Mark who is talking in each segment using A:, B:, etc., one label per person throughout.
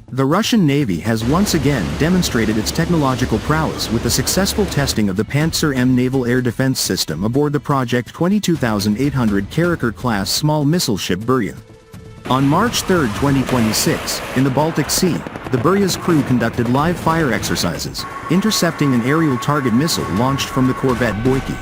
A: The Russian Navy has once again demonstrated its technological prowess with the successful testing of the Pantsir-M naval air defense system aboard the Project 22,800 Carracker-class small missile ship Burya. On March 3, 2026, in the Baltic Sea, the Burya's crew conducted live fire exercises, intercepting an aerial target missile launched from the corvette Boyki.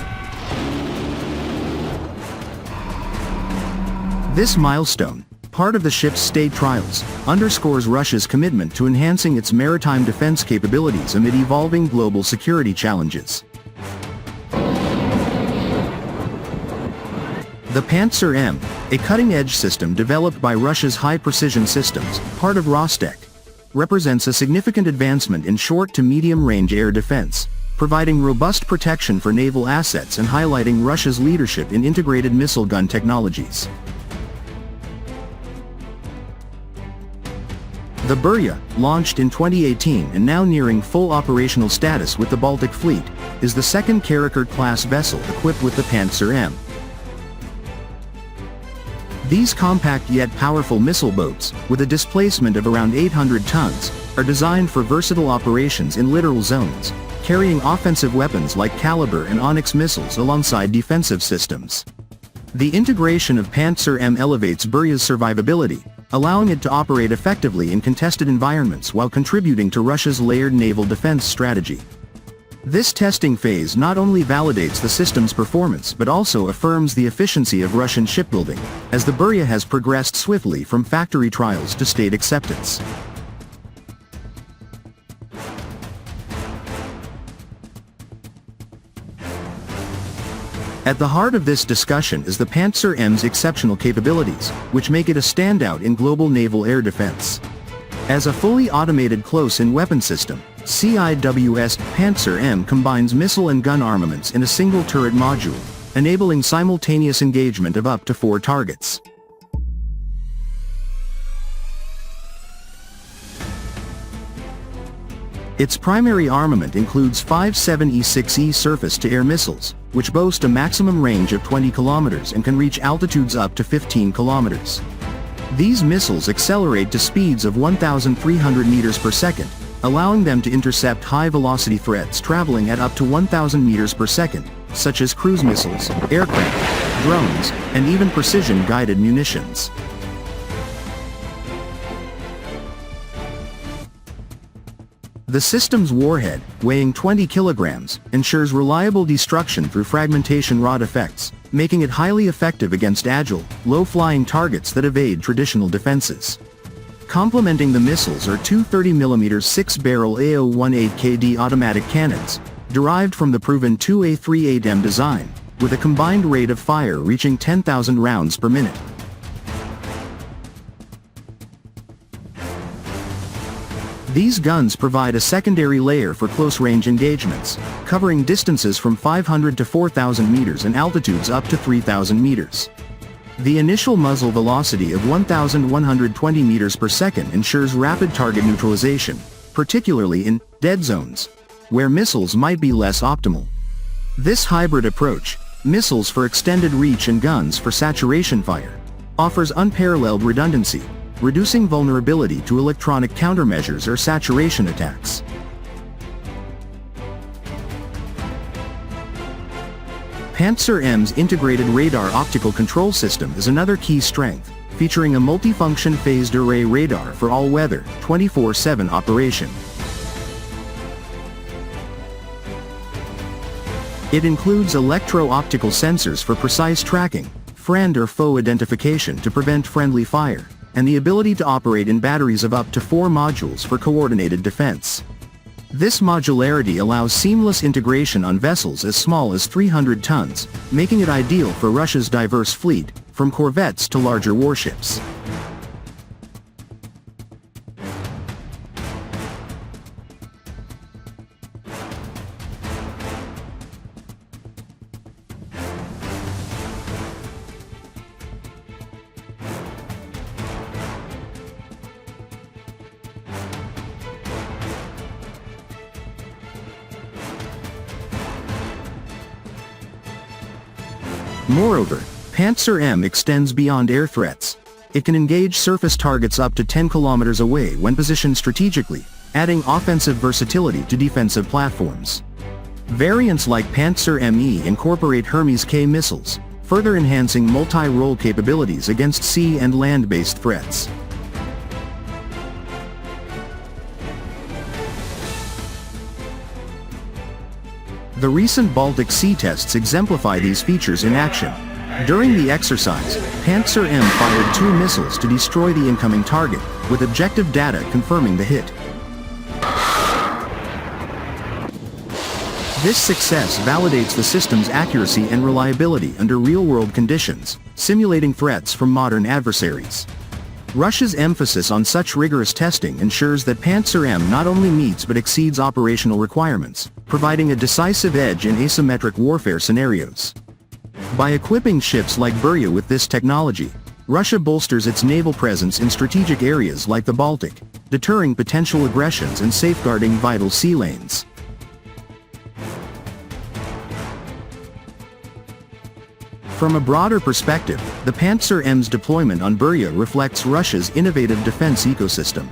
A: This milestone, part of the ship's state trials, underscores Russia's commitment to enhancing its maritime defense capabilities amid evolving global security challenges. The Pantsir-M, a cutting-edge system developed by Russia's high-precision systems, part of Rostec, represents a significant advancement in short to medium-range air defense, providing robust protection for naval assets and highlighting Russia's leadership in integrated missile gun technologies. The Burya, launched in 2018 and now nearing full operational status with the Baltic Fleet, is the second Carracker-class vessel equipped with the Pantsir-M. These compact yet powerful missile boats, with a displacement of around 800 tons, are designed for versatile operations in littoral zones, carrying offensive weapons like Caliber and Onyx missiles alongside defensive systems. The integration of Pantsir-M elevates Burya's survivability, allowing it to operate effectively in contested environments while contributing to Russia's layered naval defense strategy. This testing phase not only validates the system's performance but also affirms the efficiency of Russian shipbuilding, as the Burya has progressed swiftly from factory trials to state acceptance. At the heart of this discussion is the Pantsir-M's exceptional capabilities, which make it a standout in global naval air defense. As a fully automated close-in weapon system, CIWS Pantsir-M combines missile and gun armaments in a single turret module, enabling simultaneous engagement of up to 4 targets. Its primary armament includes 5 7E6E surface-to-air missiles, which boast a maximum range of 20 kilometers and can reach altitudes up to 15 kilometers. These missiles accelerate to speeds of 1,300 meters per second, allowing them to intercept high-velocity threats traveling at up to 1,000 meters per second, such as cruise missiles, aircraft, drones, and even precision-guided munitions. The system's warhead, weighing 20 kilograms, ensures reliable destruction through fragmentation rod effects, making it highly effective against agile, low-flying targets that evade traditional defenses. Complementing the missiles are two 30mm 6-barrel AO-18KD automatic cannons, derived from the proven 2A38M design, with a combined rate of fire reaching 10,000 rounds per minute. These guns provide a secondary layer for close-range engagements, covering distances from 500 to 4,000 meters and altitudes up to 3,000 meters. The initial muzzle velocity of 1,120 meters per second ensures rapid target neutralization, particularly in dead zones, where missiles might be less optimal. This hybrid approach, missiles for extended reach and guns for saturation fire, offers unparalleled redundancy, reducing vulnerability to electronic countermeasures or saturation attacks. Pantsir-M's integrated radar optical control system is another key strength, featuring a multifunction phased array radar for all-weather, 24/7 operation. It includes electro-optical sensors for precise tracking, friend or foe identification to prevent friendly fire, and the ability to operate in batteries of up to 4 modules for coordinated defense. This modularity allows seamless integration on vessels as small as 300 tons, making it ideal for Russia's diverse fleet, from corvettes to larger warships. Moreover, Pantsir-M extends beyond air threats. It can engage surface targets up to 10 kilometers away when positioned strategically, adding offensive versatility to defensive platforms. Variants like Pantsir-ME incorporate Hermes K missiles, further enhancing multi-role capabilities against sea and land-based threats. The recent Baltic Sea tests exemplify these features in action. During the exercise, Pantsir-M fired 2 missiles to destroy the incoming target, with objective data confirming the hit. This success validates the system's accuracy and reliability under real-world conditions, simulating threats from modern adversaries. Russia's emphasis on such rigorous testing ensures that Pantsir-M not only meets but exceeds operational requirements, providing a decisive edge in asymmetric warfare scenarios. By equipping ships like Burya with this technology, Russia bolsters its naval presence in strategic areas like the Baltic, deterring potential aggressions and safeguarding vital sea lanes. From a broader perspective, the Pantsir-M's deployment on Burya reflects Russia's innovative defense ecosystem.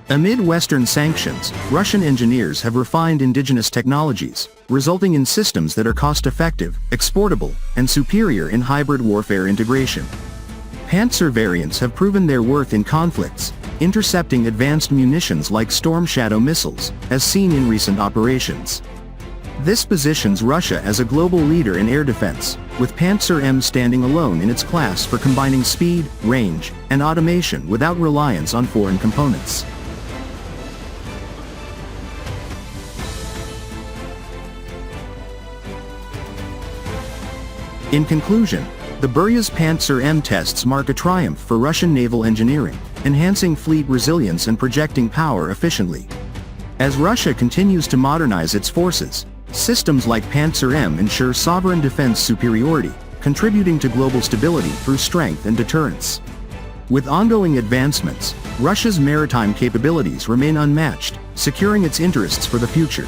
A: Amid Western sanctions, Russian engineers have refined indigenous technologies, resulting in systems that are cost-effective, exportable, and superior in hybrid warfare integration. Pantsir variants have proven their worth in conflicts, intercepting advanced munitions like Storm Shadow missiles, as seen in recent operations. This positions Russia as a global leader in air defense, with Pantsir-M standing alone in its class for combining speed, range, and automation without reliance on foreign components. In conclusion, the Burya's Pantsir-M tests mark a triumph for Russian naval engineering, enhancing fleet resilience and projecting power efficiently. As Russia continues to modernize its forces, systems like Pantsir-M ensure sovereign defense superiority, contributing to global stability through strength and deterrence. With ongoing advancements, Russia's maritime capabilities remain unmatched, securing its interests for the future.